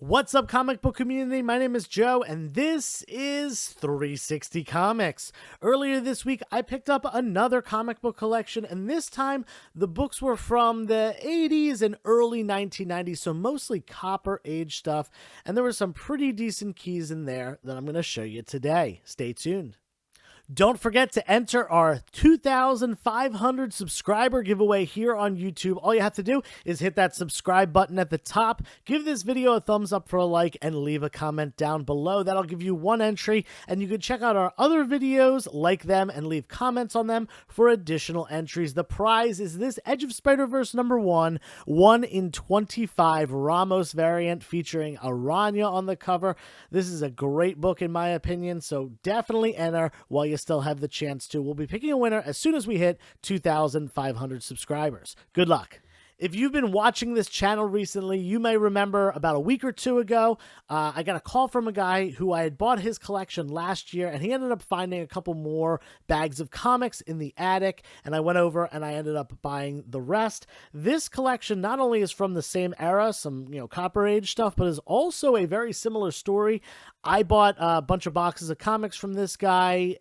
What's up, comic book community? My name is Joe, and this is 360 Comics. Earlier this week, I picked up another comic book collection, and this time, the books were from the 80s and early 1990s, so mostly Copper Age stuff, and there were some pretty decent keys in there that I'm going to show you today. Stay tuned. Don't forget to enter our 2,500 subscriber giveaway here on YouTube. All you have to do is hit that subscribe button at the top, give this video a thumbs up for a like, and leave a comment down below. That'll give you one entry, and you can check out our other videos, like them, and leave comments on them for additional entries. The prize is this Edge of Spider-Verse #1, 1 in 25 Ramos variant featuring Aranya on the cover. This is a great book in my opinion, so definitely enter while you still have the chance to. We'll be picking a winner as soon as we hit 2,500 subscribers. Good luck. If you've been watching this channel recently, you may remember about a week or two ago, I got a call from a guy who I had bought his collection last year, and he ended up finding a couple more bags of comics in the attic, and I went over and I ended up buying the rest. This collection not only is from the same era, some, Copper Age stuff, but is also a very similar story. I bought a bunch of boxes of comics from this guy,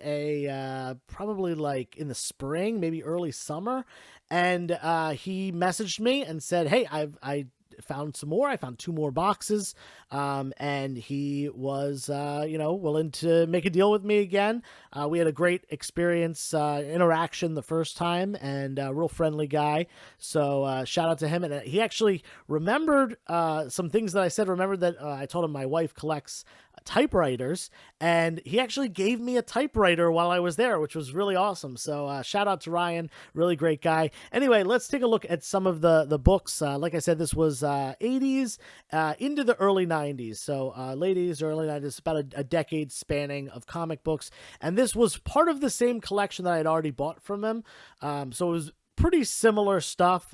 probably like in the spring, maybe early summer, and he messaged me and said, hey, I found some more. I found 2 more boxes, and he was, willing to make a deal with me again. We had a great interaction the first time, and a real friendly guy. So shout out to him. And he actually remembered some things that I said. Remembered that I told him my wife collects typewriters, and he actually gave me a typewriter while I was there, which was really awesome. So shout out to Ryan, really great guy. Anyway, let's take a look at some of the books. Like I said, this was 80s into the early 90s. So late 80s, early 90s, about a decade spanning of comic books. And this was part of the same collection that I had already bought from him. So it was pretty similar stuff.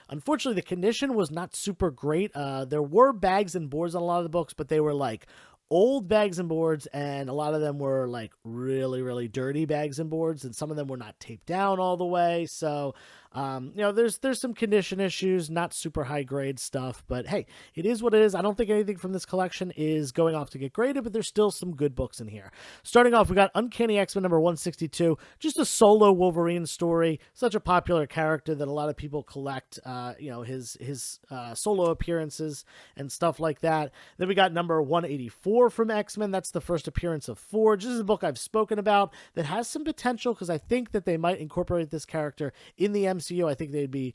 Unfortunately, the condition was not super great. There were bags and boards on a lot of the books, but they were like old bags and boards, and a lot of them were like really, really dirty bags and boards, and some of them were not taped down all the way. So, there's some condition issues, not super high grade stuff, but hey, it is what it is. I don't think anything from this collection is going off to get graded, but there's still some good books in here. Starting off, we got Uncanny X-Men #162, just a solo Wolverine story, such a popular character that a lot of people collect, his solo appearances and stuff like that. Then we got number 184 from X-Men. That's the first appearance of Forge. This is a book I've spoken about that has some potential because I think that they might incorporate this character in the MCU. I think he'd be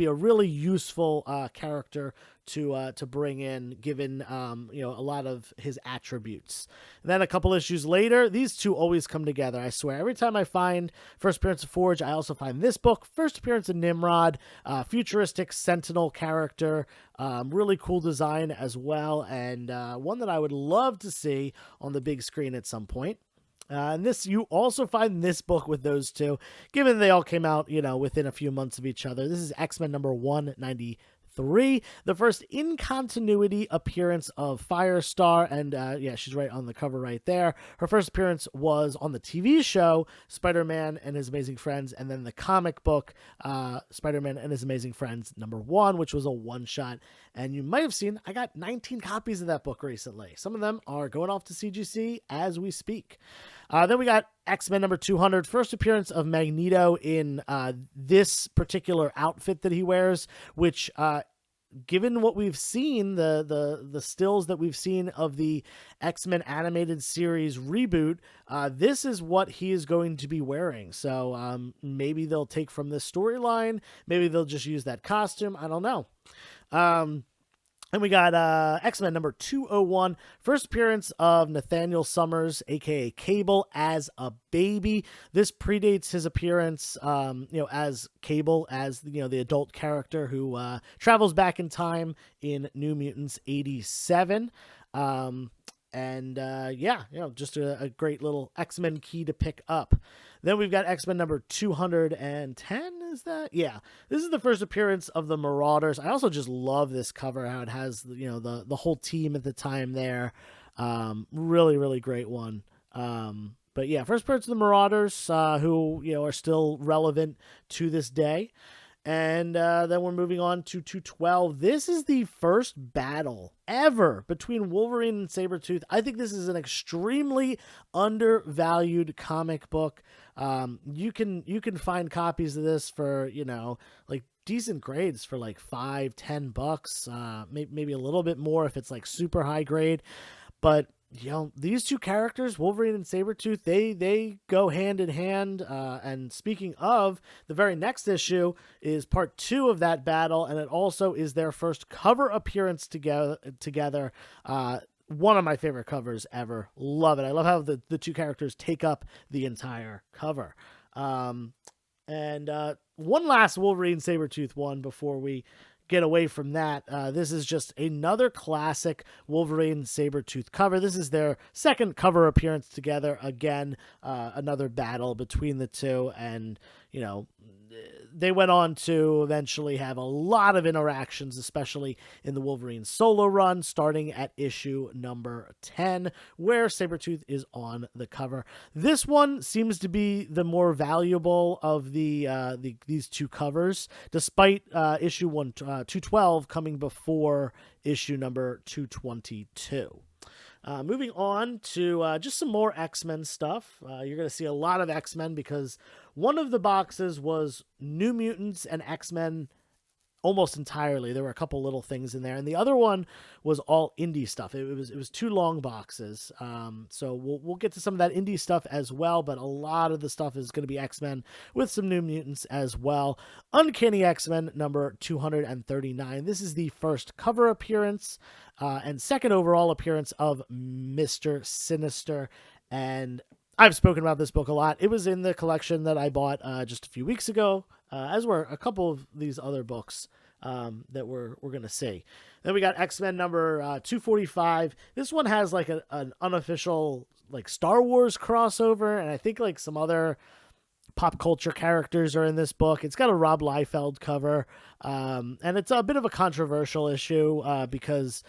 a really useful character to bring in, given a lot of his attributes. And then a couple issues later, these two always come together. I swear, every time I find first appearance of Forge, I also find this book, first appearance of Nimrod, futuristic Sentinel character, really cool design as well, and one that I would love to see on the big screen at some point. And you also find this book with those two, given they all came out, within a few months of each other. This is X-Men #193, the first in continuity appearance of Firestar, and she's right on the cover right there. Her first appearance was on the TV show Spider-Man and His Amazing Friends, and then the comic book Spider-Man and His Amazing Friends #1, which was a one-shot. And you might have seen I got 19 copies of that book recently. Some of them are going off to CGC as we speak. Then we got X-Men #200, first appearance of Magneto in this particular outfit that he wears, which, given what we've seen, the stills that we've seen of the X-Men animated series reboot, this is what he is going to be wearing. So maybe they'll take from this storyline. Maybe they'll just use that costume. I don't know. And we got X-Men #201, first appearance of Nathaniel Summers, a.k.a. Cable, as a baby. This predates his appearance, as Cable, as, the adult character who travels back in time in New Mutants 87. Just a great little X-Men key to pick up. Then we've got X-Men #210, is that? Yeah. This is the first appearance of the Marauders. I also just love this cover, how it has, the whole team at the time there. Really, really great one. But yeah, first appearance of the Marauders, who, are still relevant to this day. And then we're moving on to 212. This is the first battle ever between Wolverine and Sabretooth. I think this is an extremely undervalued comic book. You can find copies of this for, like decent grades for like $5-10, maybe a little bit more if it's like super high grade. But these two characters, Wolverine and Sabretooth, they go hand in hand. And speaking of, the very next issue is part 2 of that battle, and it also is their first cover appearance together. One of my favorite covers ever. Love it. I love how the two characters take up the entire cover. And one last Wolverine Sabretooth one before we get away from that. This is just another classic Wolverine Sabretooth cover. This is their second cover appearance together. Again, another battle between the two, and they went on to eventually have a lot of interactions, especially in the Wolverine solo run, starting at issue number 10, where Sabretooth is on the cover. This one seems to be the more valuable of these two covers, despite issue 212 coming before issue number 222. Moving on to just some more X-Men stuff. You're going to see a lot of X-Men because one of the boxes was New Mutants and X-Men almost entirely. There were a couple little things in there, and the other one was all indie stuff. It was 2 long boxes. So we'll get to some of that indie stuff as well, but a lot of the stuff is going to be X-Men with some New Mutants as well. Uncanny X-Men number 239. This is the first cover appearance and second overall appearance of Mr. Sinister, and I've spoken about this book a lot. It was in the collection that I bought just a few weeks ago, as were a couple of these other books that we're going to see. Then we got X-Men number 245. This one has like an unofficial like Star Wars crossover, and I think like some other pop culture characters are in this book. It's got a Rob Liefeld cover, and it's a bit of a controversial issue because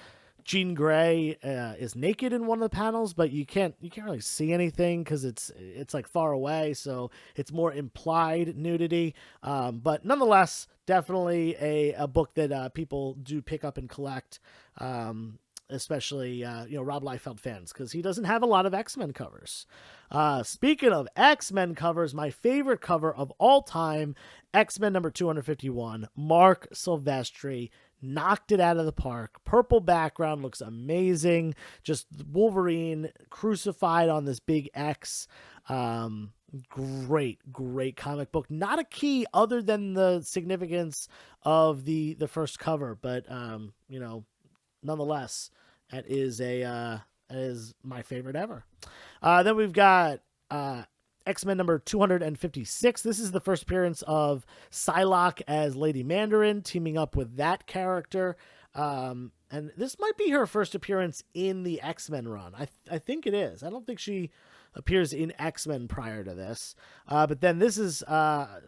Jean Grey is naked in one of the panels, but you can't really see anything because it's like far away, so it's more implied nudity. But nonetheless, definitely a book that people do pick up and collect, especially Rob Liefeld fans, because he doesn't have a lot of X-Men covers. Speaking of X-Men covers, my favorite cover of all time, X-Men number 251, Mark Silvestri. Knocked it out of the park. Purple background, looks amazing. Just Wolverine crucified on this big X. Great comic book. Not a key other than the significance of the first cover, but nonetheless, that is my favorite ever. Then we've got X-Men number 256. This is the first appearance of Psylocke as Lady Mandarin, teaming up with that character. And this might be her first appearance in the X-Men run. I think it is. I don't think she appears in X-Men prior to this. But then this is, the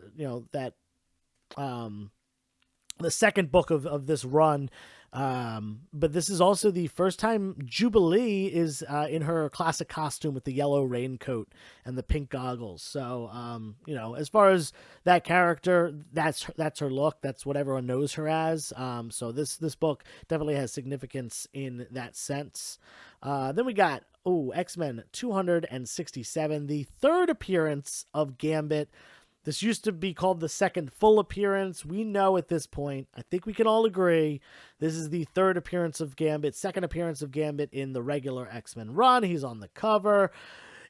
second book of this run. But this is also the first time Jubilee is in her classic costume with the yellow raincoat and the pink goggles. So, as far as that character, that's her look. That's what everyone knows her as. So this book definitely has significance in that sense. Then we got X-Men 267, the third appearance of Gambit. This used to be called the second full appearance. We know at this point, I think we can all agree, this is the third appearance of Gambit, second appearance of Gambit in the regular X-Men run. He's on the cover.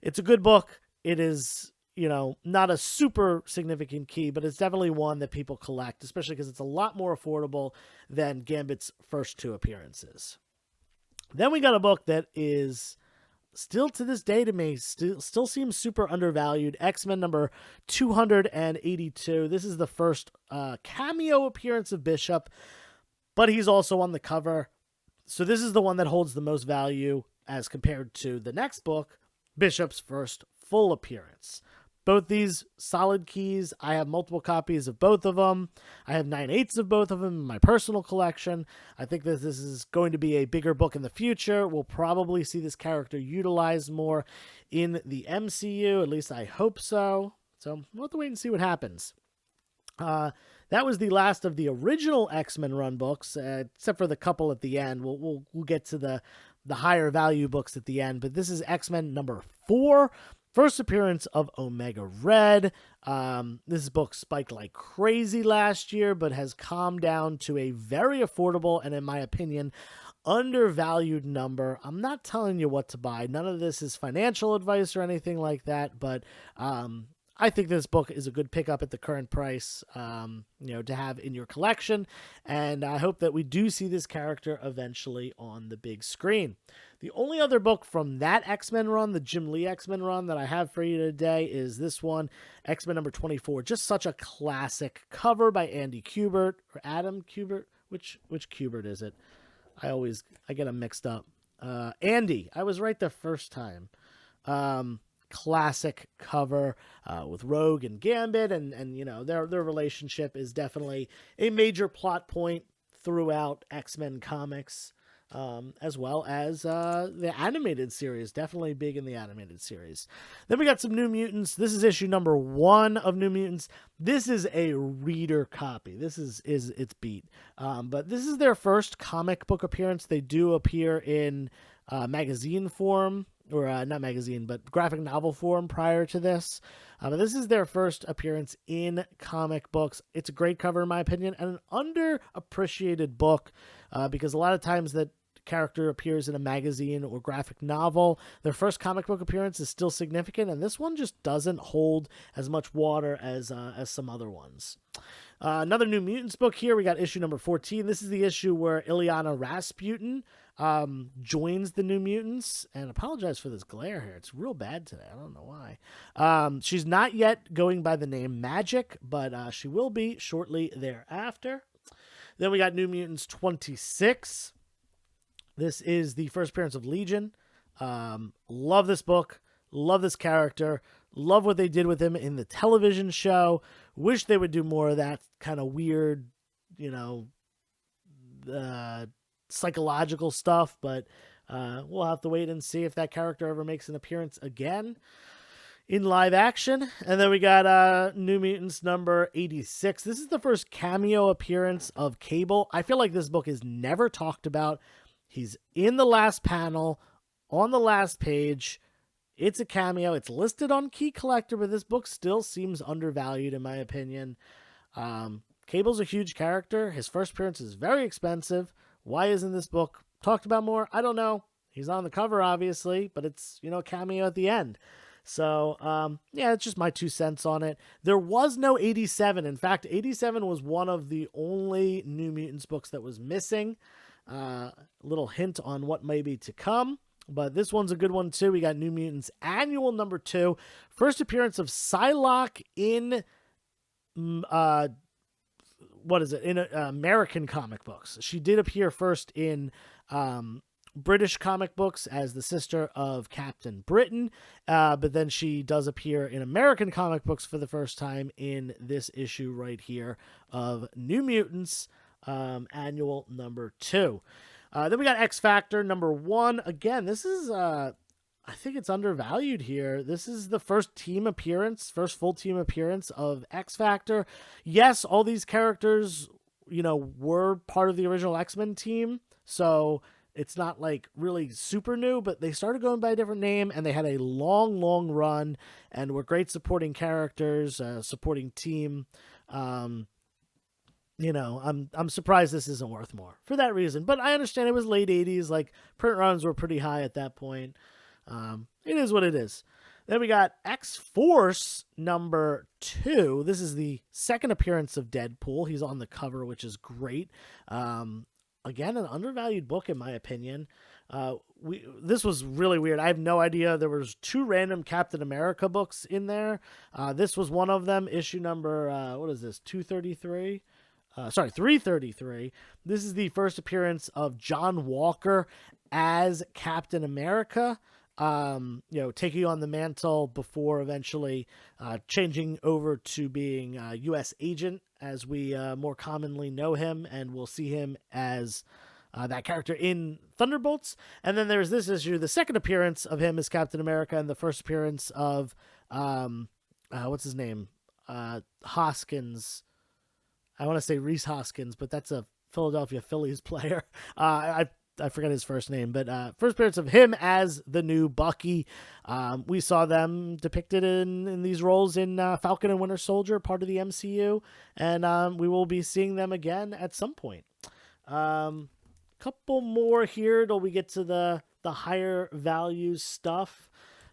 It's a good book. It is, not a super significant key, but it's definitely one that people collect, especially because it's a lot more affordable than Gambit's first 2 appearances. Then we got a book that is still to this day to me, still seems super undervalued. X-Men number 282. This is the first cameo appearance of Bishop, but he's also on the cover. So this is the one that holds the most value as compared to the next book, Bishop's first full appearance. Both these solid keys. I have multiple copies of both of them. I have 9/8 of both of them in my personal collection. I think that this is going to be a bigger book in the future. We'll probably see this character utilized more in the MCU. At least I hope so. So we'll have to wait and see what happens. That was the last of the original X-Men run books, except for the couple at the end. We'll get to the higher value books at the end, but this is X-Men number 4. First appearance of Omega Red. This book spiked like crazy last year, but has calmed down to a very affordable and, in my opinion, undervalued number. I'm not telling you what to buy. None of this is financial advice or anything like that, but I think this book is a good pickup at the current price, to have in your collection, and I hope that we do see this character eventually on the big screen. The only other book from that X-Men run, the Jim Lee X-Men run, that I have for you today is this one, X-Men number 24. Just such a classic cover by Andy Kubert, or Adam Kubert. Which Kubert is it? I get them mixed up. Andy. I was right the first time. Classic cover with Rogue and Gambit, and their relationship is definitely a major plot point throughout X-Men comics, as well as the animated series. Definitely big in the animated series. Then we got some New Mutants. This is issue number 1 of New Mutants. This is a reader copy. This is its beat, but this is their first comic book appearance. They do appear in magazine form, or not magazine, but graphic novel form prior to this. But this is their first appearance in comic books. It's a great cover, in my opinion, and an underappreciated book, because a lot of times that character appears in a magazine or graphic novel, their first comic book appearance is still significant, and this one just doesn't hold as much water as some other ones. Another New Mutants book here. We got issue number 14. This is the issue where Ilyana Rasputin joins the New Mutants, and apologize for this glare here. It's real bad today. I don't know why. She's not yet going by the name Magic, but she will be shortly thereafter. Then we got New Mutants 26. This is the first appearance of Legion. Love this book. Love this character. Love what they did with him in the television show. Wish they would do more of that kind of weird, psychological stuff, but we'll have to wait and see if that character ever makes an appearance again in live action. And then we got New Mutants number 86. This is the first cameo appearance of Cable. I feel like this book is never talked about. He's in the last panel, on the last page. It's a cameo. It's listed on Key Collector, but this book still seems undervalued, in my opinion. Cable's a huge character. His first appearance is very expensive. Why isn't this book talked about more? I don't know. He's on the cover, obviously, but it's, a cameo at the end. So, it's just my 2 cents on it. There was no 87. In fact, 87 was one of the only New Mutants books that was missing. Little hint on what may be to come. But this one's a good one, too. We got New Mutants Annual number 2. First appearance of Psylocke in, in American comic books. She did appear first in British comic books as the sister of Captain Britain, but then she does appear in American comic books for the first time in this issue right here of New Mutants Annual number 2. Then we got X Factor number 1. Again, this is, I think it's undervalued here. This is the first full team appearance of X Factor. Yes, all these characters, were part of the original X-Men team, so it's not like really super new, but they started going by a different name, and they had a long, long run and were great supporting characters, supporting team. I'm surprised this isn't worth more for that reason, but I understand it was late 80s, like print runs were pretty high at that point. It is what it is. Then we got X-Force number 2. This is the second appearance of Deadpool. He's on the cover, which is great. Again, an undervalued book in my opinion. This was really weird. I have no idea. There was 2 random Captain America books in there. This was one of them, issue number, 233? 333. This is the first appearance of John Walker as Captain America, taking on the mantle before eventually changing over to being a U.S. agent, as we more commonly know him, and we'll see him as that character in Thunderbolts. And then there's this issue, the second appearance of him as Captain America, and the first appearance of, what's his name? Hoskins. I want to say Reese Hoskins, but that's a Philadelphia Phillies player. I forget his first name, but first appearance of him as the new Bucky. We saw them depicted in these roles in Falcon and Winter Soldier, part of the MCU, and we will be seeing them again at some point. Couple more here till we get to the higher value stuff.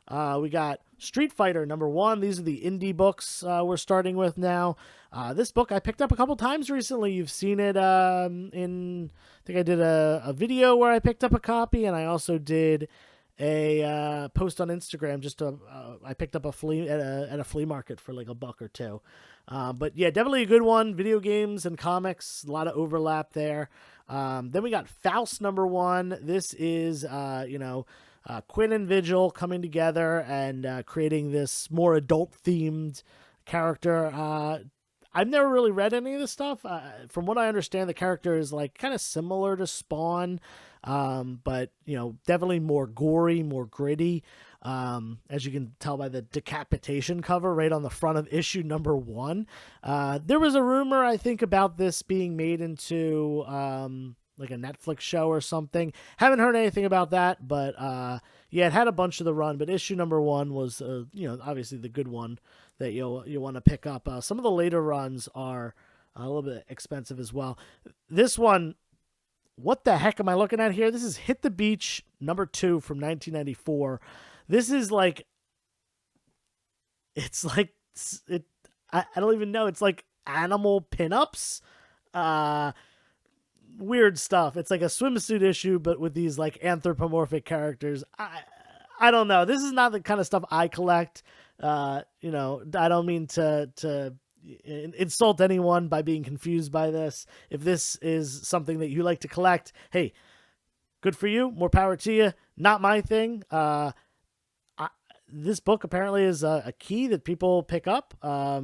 We got Street Fighter #1. These are the indie books we're starting with now. This book I picked up a couple times recently. You've seen it in, I think I did a video where I picked up a copy, and I also did a post on Instagram. I picked up a flea at a flea market for like $1 or $2. But yeah, definitely a good one. Video games and comics, a lot of overlap there. Then we got Faust #1. This is Quinn and Vigil coming together and creating this more adult-themed character. I've never really read any of this stuff. From what I understand, the character is like kind of similar to Spawn, but definitely more gory, more gritty. As you can tell by the decapitation cover right on the front of issue #1. There was a rumor, I think, about this being made into like a Netflix show or something. Haven't heard anything about that, but yeah, it had a bunch of the run, but issue #1 was obviously the good one that you'll want to pick up. Some of the later runs are a little bit expensive as well. This one, what the heck am I looking at here? This is Hit the Beach #2 from 1994. This is like, I don't even know. It's like animal pinups. Weird stuff. It's like a swimsuit issue, but with these like anthropomorphic characters. I don't know. This is not the kind of stuff I collect. I don't mean to insult anyone by being confused by this. If this is something that you like to collect, hey, good for you. More power to you. Not my thing. This book apparently is a key that people pick up.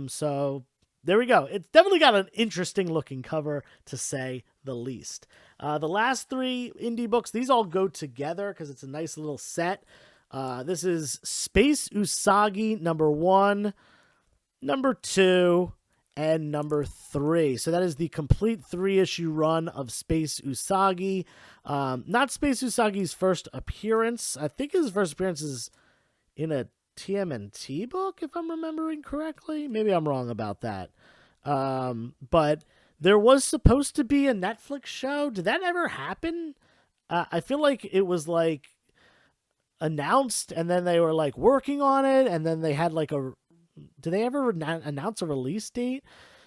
So there we go. It's definitely got an interesting looking cover, to say the least. The last 3 indie books, these all go together because it's a nice little set. This is Space Usagi #1, #2, and #3. So that is the complete 3-issue run of Space Usagi. Not Space Usagi's first appearance. I think his first appearance is in a TMNT book, if I'm remembering correctly. Maybe I'm wrong about that. But there was supposed to be a Netflix show. Did that ever happen? I feel like it was like announced, and then they were like working on it, and then they had like did they ever announce a release date?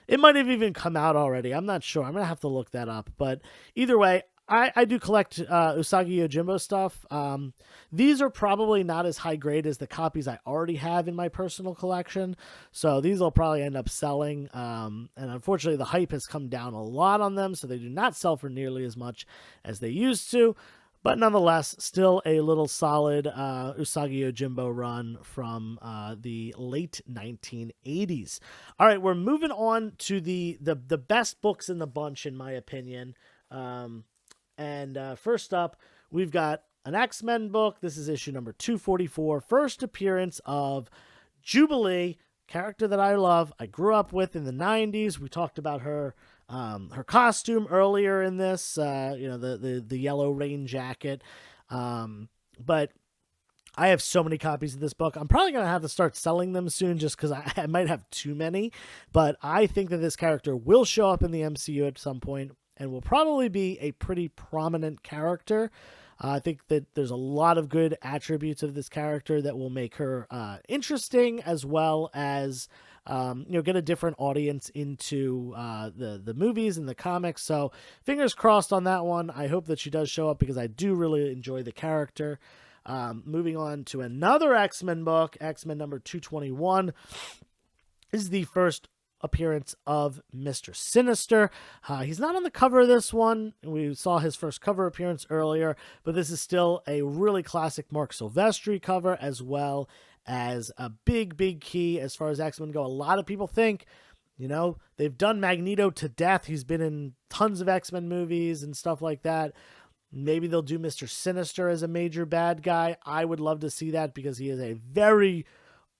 It might have even come out already. I'm not sure. I'm gonna have to look that up. But either way, I do collect Usagi Yojimbo stuff. These are probably not as high grade as the copies I already have in my personal collection, so these will probably end up selling. And unfortunately, the hype has come down a lot on them, so they do not sell for nearly as much as they used to. But nonetheless, still a little solid Usagi Yojimbo run from the late 1980s. All right, we're moving on to the best books in the bunch, in my opinion. And first up, we've got an X-Men book. This is issue #244. First appearance of Jubilee, character that I love. I grew up with in the 90s. We talked about her costume earlier in this, the yellow rain jacket. But I have so many copies of this book. I'm probably going to have to start selling them soon just because I might have too many. But I think that this character will show up in the MCU at some point and will probably be a pretty prominent character. I think that there's a lot of good attributes of this character that will make her interesting, as well as get a different audience into the movies and the comics. So fingers crossed on that one. I hope that she does show up because I do really enjoy the character. Moving on to another X-Men book, X-Men #221. This is the first appearance of Mr. Sinister. He's not on the cover of this one. We saw his first cover appearance earlier, but this is still a really classic Mark Silvestri cover, as well as a big key as far as X-Men go. A lot of people think, they've done Magneto to death. He's been in tons of X-Men movies and stuff like that. Maybe they'll do Mr. Sinister as a major bad guy. I would love to see that because he is a very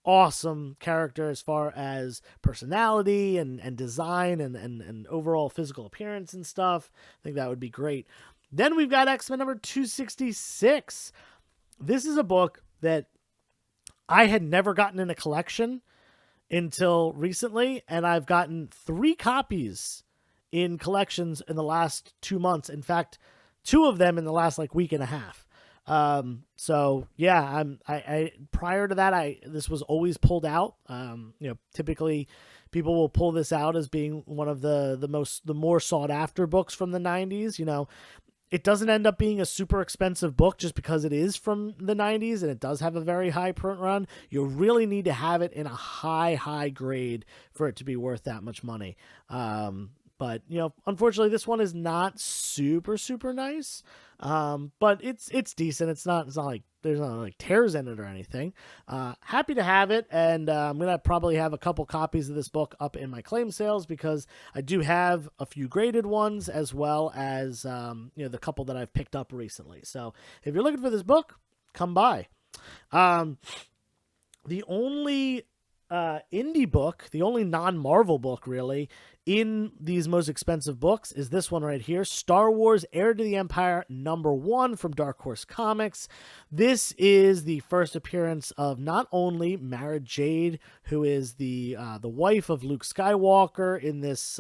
awesome character as far as personality and design and overall physical appearance and stuff. I think that would be great. Then we've got X-Men number 266. This is a book that I had never gotten in a collection until recently, and I've gotten 3 copies in collections in the last 2 months. In fact, 2 of them in the last like week and a half. So yeah, I prior to that, this was always pulled out. Typically people will pull this out as being one of the more sought after books from the 90s. It doesn't end up being a super expensive book just because it is from the 90s and it does have a very high print run. You really need to have it in a high grade for it to be worth that much money. But unfortunately, this one is not super nice. But it's decent. It's not like there's not like tears in it or anything. Happy to have it, and I'm gonna probably have a couple copies of this book up in my claim sales because I do have a few graded ones as well as the couple that I've picked up recently. So if you're looking for this book, come by. The only indie book, the only non-Marvel book really in these most expensive books is this one right here, Star Wars Heir to the Empire #1 from Dark Horse Comics. This is the first appearance of not only Mara Jade, who is the wife of Luke Skywalker in this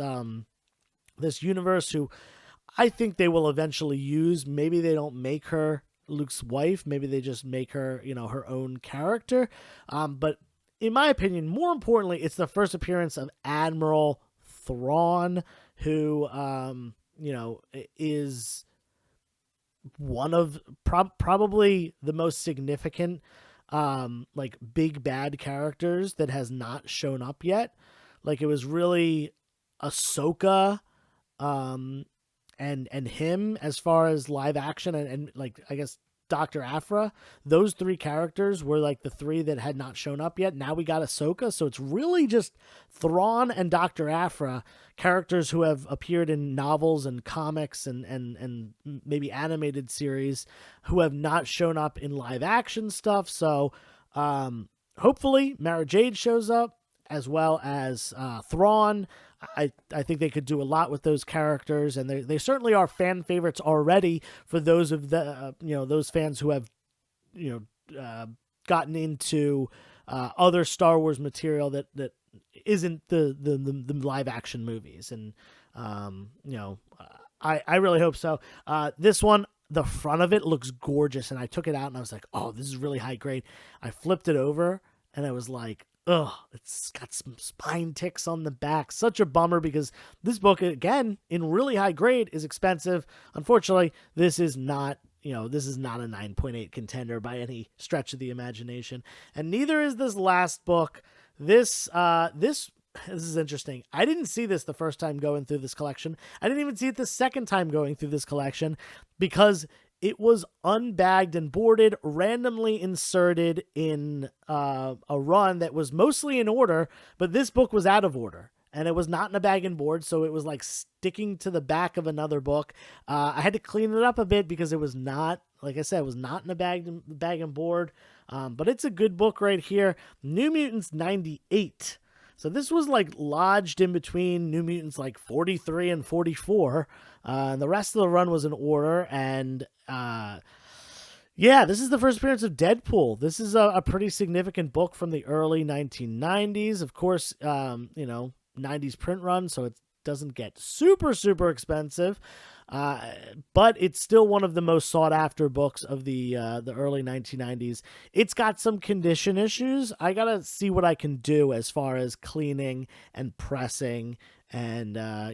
this universe, who I think they will eventually use. Maybe they don't make her Luke's wife, maybe they just make her her own character, but in my opinion, more importantly, it's the first appearance of Admiral Thrawn, who, is one of probably the most significant, big bad characters that has not shown up yet. Like, it was really Ahsoka, and him as far as live action and I guess Dr. Aphra. Those 3 characters were like the 3 that had not shown up yet. Now we got Ahsoka, so it's really just Thrawn and Dr. Aphra, characters who have appeared in novels and comics and maybe animated series, who have not shown up in live action stuff. So hopefully Mara Jade shows up, as well as Thrawn. I think they could do a lot with those characters, and they certainly are fan favorites already for those of the those fans who have gotten into other Star Wars material that isn't the live action movies, and I really hope so. This one, the front of it looks gorgeous, and I took it out and I was like, oh, this is really high grade. I flipped it over and I was like, ugh, it's got some spine ticks on the back. Such a bummer, because this book, again, in really high grade, is expensive. Unfortunately, this is not a 9.8 contender by any stretch of the imagination. And neither is this last book. This is interesting. I didn't see this the first time going through this collection. I didn't even see it the second time going through this collection, because it was unbagged and boarded, randomly inserted in a run that was mostly in order, but this book was out of order. And it was not in a bag and board, so it was like sticking to the back of another book. I had to clean it up a bit because it was not, like I said, it was not in a bag and board. But it's a good book right here. New Mutants 98. So this was like lodged in between New Mutants like 43 and 44. And the rest of the run was in order. And this is the first appearance of Deadpool. This is a pretty significant book from the early 1990s. Of course, 90s print run, so it doesn't get super expensive. But it's still one of the most sought after books of the early 1990s. It's got some condition issues. I gotta see what I can do as far as cleaning and pressing, and I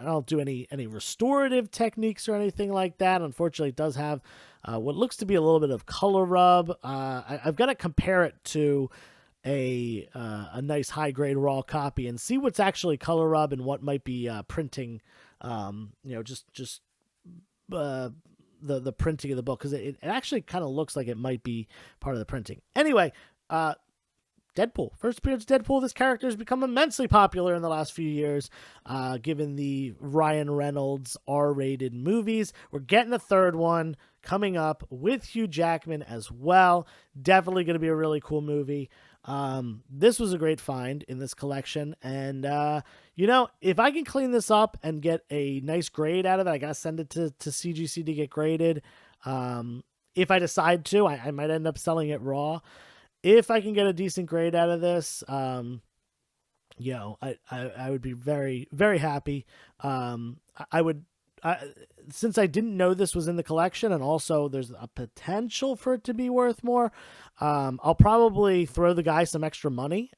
don't do any restorative techniques or anything like that. Unfortunately, it does have what looks to be a little bit of color rub. I've got to compare it to a nice high grade raw copy and see what's actually color rub and what might be printing. Just the printing of the book, because it actually kind of looks like it might be part of the printing. Anyway, Deadpool. First appearance of Deadpool. This character has become immensely popular in the last few years, given the Ryan Reynolds R-rated movies. We're getting a third one coming up with Hugh Jackman as well. Definitely going to be a really cool movie. This was a great find in this collection, and if I can clean this up and get a nice grade out of it, I gotta send it to CGC to get graded. If I decide to, I might end up selling it raw. If I can get a decent grade out of this, I would be very, very happy. I would, since I didn't know this was in the collection, and also there's a potential for it to be worth more, I'll probably throw the guy some extra money,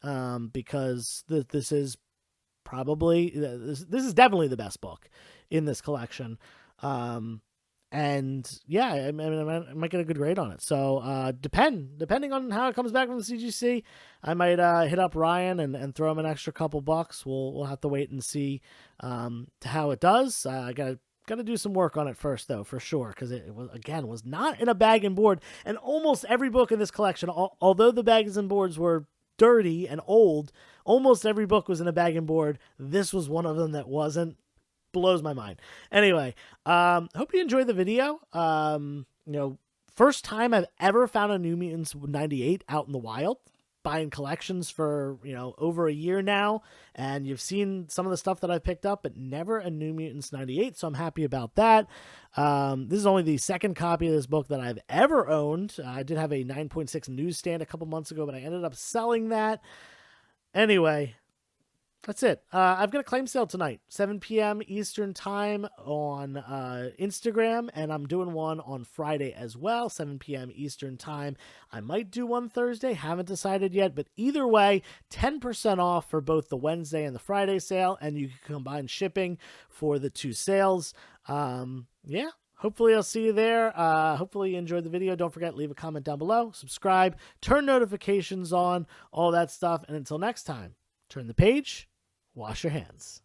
because this is probably, this is definitely the best book in this collection. And yeah, I mean, I might get a good grade on it. So depending on how it comes back from the CGC, I might hit up Ryan and throw him an extra couple bucks. We'll have to wait and see how it does. I gotta do some work on it first, though, for sure, because it was not in a bag and board. And almost every book in this collection, although the bags and boards were dirty and old, almost every book was in a bag and board. This was one of them that wasn't. Blows my mind. Anyway, hope you enjoyed the video. First time I've ever found a New Mutants 98 out in the wild. Buying collections for, over a year now, and you've seen some of the stuff that I've picked up, but never a New Mutants 98, so I'm happy about that. This is only the second copy of this book that I've ever owned. I did have a 9.6 newsstand a couple months ago, but I ended up selling that. Anyway, that's it. I've got a claim sale tonight, 7 p.m. Eastern time on Instagram, and I'm doing one on Friday as well, 7 p.m. Eastern time. I might do one Thursday, haven't decided yet, but either way, 10% off for both the Wednesday and the Friday sale, and you can combine shipping for the two sales. Yeah. Hopefully I'll see you there. Hopefully you enjoyed the video. Don't forget, leave a comment down below, subscribe, turn notifications on, all that stuff, and until next time, turn the page, wash your hands.